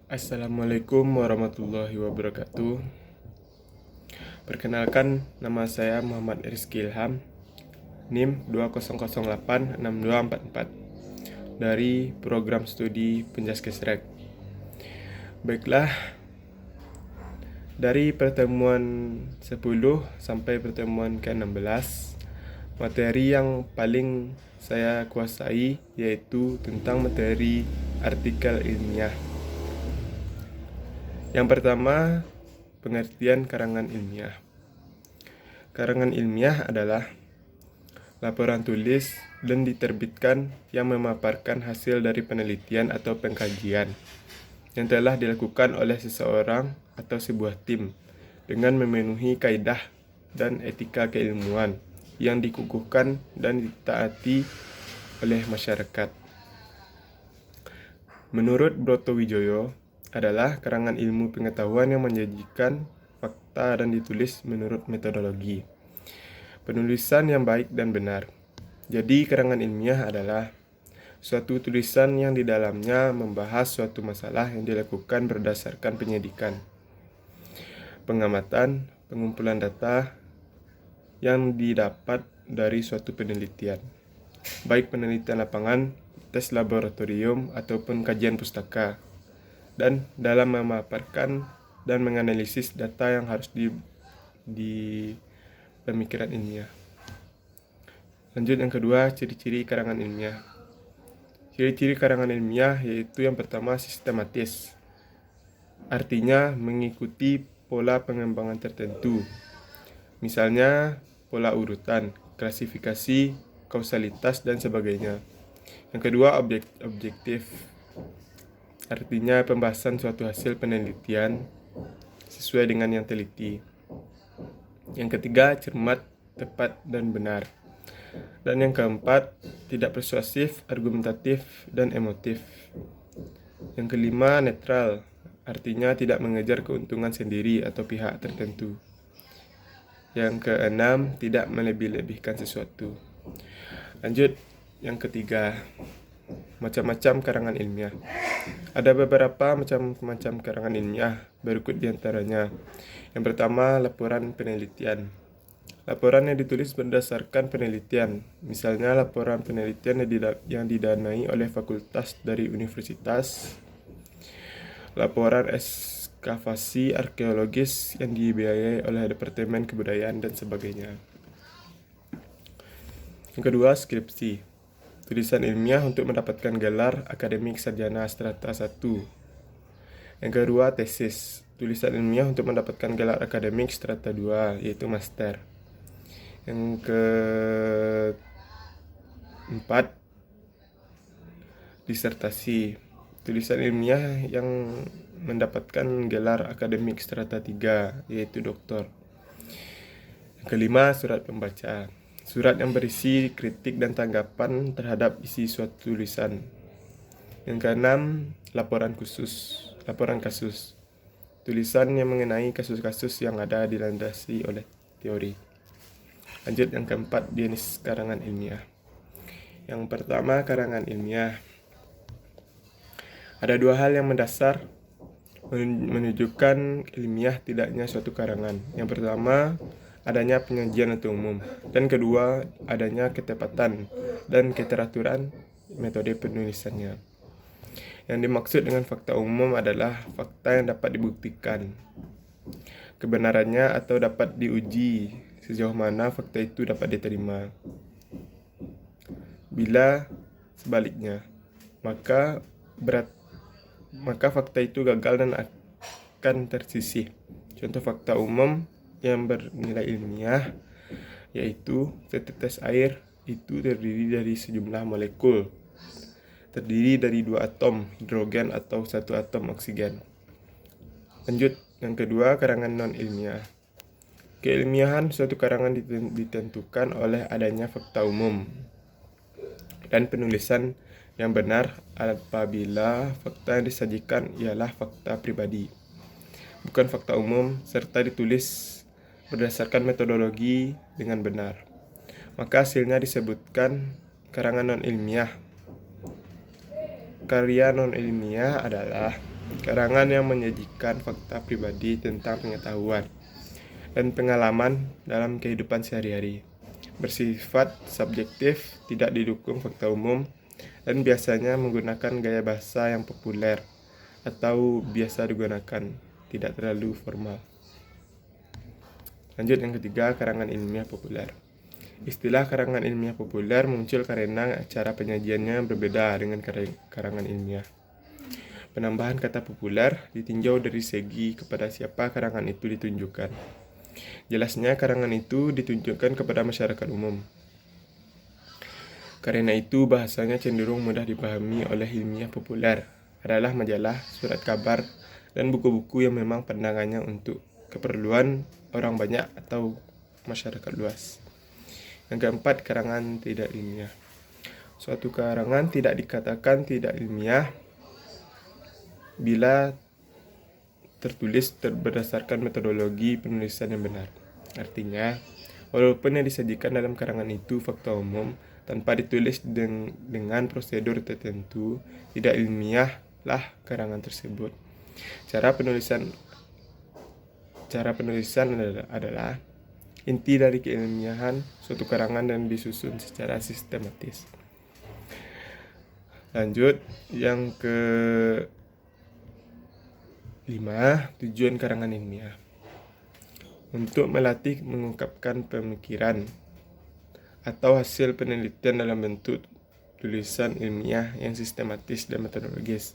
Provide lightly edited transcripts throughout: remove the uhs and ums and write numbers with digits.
Assalamualaikum warahmatullahi wabarakatuh. Perkenalkan, nama saya Muhammad Rizky Ilham, NIM 20086244 dari program studi Penjaskesrek. Baiklah, dari pertemuan 10 sampai pertemuan ke-16, materi yang paling saya kuasai yaitu tentang materi artikel ilmiah. Yang pertama, pengertian karangan ilmiah. Karangan ilmiah adalah laporan tulis dan diterbitkan yang memaparkan hasil dari penelitian atau pengkajian yang telah dilakukan oleh seseorang atau sebuah tim dengan memenuhi kaidah dan etika keilmuan yang dikukuhkan dan ditaati oleh masyarakat. Menurut Broto Wijoyo, adalah karangan ilmu pengetahuan yang menyajikan fakta dan ditulis menurut metodologi penulisan yang baik dan benar. Jadi, karangan ilmiah adalah suatu tulisan yang di dalamnya membahas suatu masalah yang dilakukan berdasarkan penyidikan, pengamatan, pengumpulan data yang didapat dari suatu penelitian, baik penelitian lapangan, tes laboratorium, ataupun kajian pustaka, dan dalam memaparkan dan menganalisis data yang harus di pemikiran ilmiah. Lanjut yang kedua, ciri-ciri karangan ilmiah. Ciri-ciri karangan ilmiah yaitu yang pertama sistematis. Artinya mengikuti pola pengembangan tertentu. Misalnya pola urutan, klasifikasi, kausalitas, dan sebagainya. Yang kedua, objektif. Artinya pembahasan suatu hasil penelitian sesuai dengan yang teliti. Yang ketiga, cermat, tepat, dan benar. Dan yang keempat, tidak persuasif, argumentatif, dan emotif. Yang kelima, netral. Artinya tidak mengejar keuntungan sendiri atau pihak tertentu. Yang keenam, tidak melebih-lebihkan sesuatu. Lanjut, yang ketiga, macam-macam karangan ilmiah. Ada beberapa macam-macam karangan ilmiah, berikut diantaranya. Yang pertama, laporan penelitian. Laporan yang ditulis berdasarkan penelitian. Misalnya, laporan penelitian yang didanai oleh fakultas dari universitas. Laporan ekskavasi arkeologis yang dibiayai oleh Departemen Kebudayaan dan sebagainya. Yang kedua, skripsi. Tulisan ilmiah untuk mendapatkan gelar akademik sarjana strata 1. Yang kedua, tesis. Tulisan ilmiah untuk mendapatkan gelar akademik strata 2, yaitu master. Yang keempat, disertasi. Tulisan ilmiah yang mendapatkan gelar akademik strata 3, yaitu doktor. Yang kelima, surat pembaca. Surat yang berisi kritik dan tanggapan terhadap isi suatu tulisan. Yang keenam, laporan kasus. Tulisan yang mengenai kasus-kasus yang ada dilandasi oleh teori. Lanjut yang keempat, jenis karangan ilmiah. Yang pertama, karangan ilmiah. Ada dua hal yang mendasar menunjukkan ilmiah tidaknya suatu karangan. Yang pertama, adanya penyajian atau umum, dan kedua, adanya ketepatan dan keteraturan metode penulisannya. Yang dimaksud dengan fakta umum adalah fakta yang dapat dibuktikan kebenarannya atau dapat diuji sejauh mana fakta itu dapat diterima. Bila sebaliknya, maka fakta itu gagal dan akan tersisih. Contoh fakta umum yang bernilai ilmiah yaitu setetes air itu terdiri dari sejumlah molekul, terdiri dari 2 atom hidrogen atau 1 atom oksigen. Lanjut, yang kedua, karangan non-ilmiah. Keilmiahan suatu karangan ditentukan oleh adanya fakta umum dan penulisan yang benar apabila fakta yang disajikan ialah fakta pribadi, bukan fakta umum, serta ditulis berdasarkan metodologi dengan benar. Maka hasilnya disebutkan karangan non-ilmiah. Karya non-ilmiah adalah karangan yang menyajikan fakta pribadi tentang pengetahuan dan pengalaman dalam kehidupan sehari-hari. Bersifat subjektif, tidak didukung fakta umum, dan biasanya menggunakan gaya bahasa yang populer atau biasa digunakan, tidak terlalu formal. Lanjut yang ketiga, karangan ilmiah populer. Istilah karangan ilmiah populer muncul karena cara penyajiannya berbeda dengan karangan ilmiah. Penambahan kata populer ditinjau dari segi kepada siapa karangan itu ditunjukkan. Jelasnya karangan itu ditunjukkan kepada masyarakat umum. Karena itu bahasanya cenderung mudah dipahami oleh ilmiah populer adalah majalah, surat kabar, dan buku-buku yang memang pandangannya untuk keperluan orang banyak atau masyarakat luas. Yang keempat, karangan tidak ilmiah. Suatu karangan tidak dikatakan tidak ilmiah bila tertulis berdasarkan metodologi penulisan yang benar. Artinya, walaupun yang disajikan dalam karangan itu fakta umum, tanpa ditulis dengan prosedur tertentu, tidak ilmiah lah karangan tersebut. Cara penulisan adalah inti dari keilmiahan suatu karangan dan disusun secara sistematis. Lanjut, yang ke 5. Tujuan karangan ilmiah. Untuk melatih mengungkapkan pemikiran atau hasil penelitian dalam bentuk tulisan ilmiah yang sistematis dan metodologis.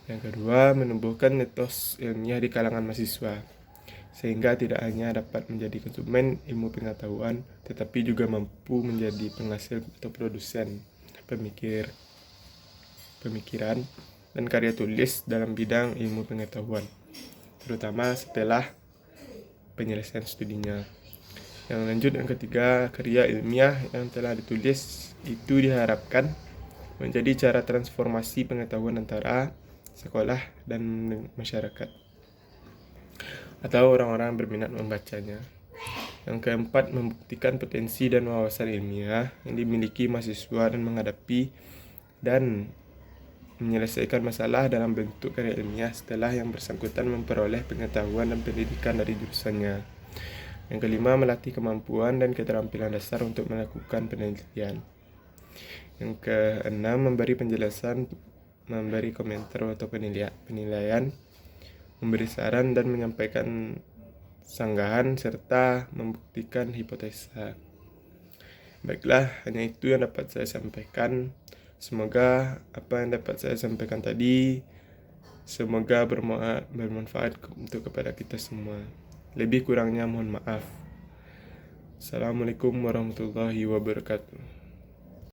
Yang kedua, menumbuhkan etos ilmiah di kalangan mahasiswa, sehingga tidak hanya dapat menjadi konsumen ilmu pengetahuan, tetapi juga mampu menjadi penghasil atau produsen pemikiran dan karya tulis dalam bidang ilmu pengetahuan, terutama setelah penyelesaian studinya. Yang lanjut, yang ketiga, karya ilmiah yang telah ditulis itu diharapkan menjadi cara transformasi pengetahuan antara sekolah dan masyarakat atau orang-orang berminat membacanya. Yang keempat, membuktikan potensi dan wawasan ilmiah yang dimiliki mahasiswa dan menghadapi dan menyelesaikan masalah dalam bentuk karya ilmiah setelah yang bersangkutan memperoleh pengetahuan dan pendidikan dari jurusannya. Yang kelima, melatih kemampuan dan keterampilan dasar untuk melakukan penelitian. Yang keenam, memberi penjelasan, memberi komentar atau penilaian, memberi saran dan menyampaikan sanggahan serta membuktikan hipotesa. Baiklah, hanya itu yang dapat saya sampaikan. Semoga apa yang dapat saya sampaikan tadi bermanfaat untuk kepada kita semua. Lebih kurangnya mohon maaf. Assalamualaikum warahmatullahi wabarakatuh.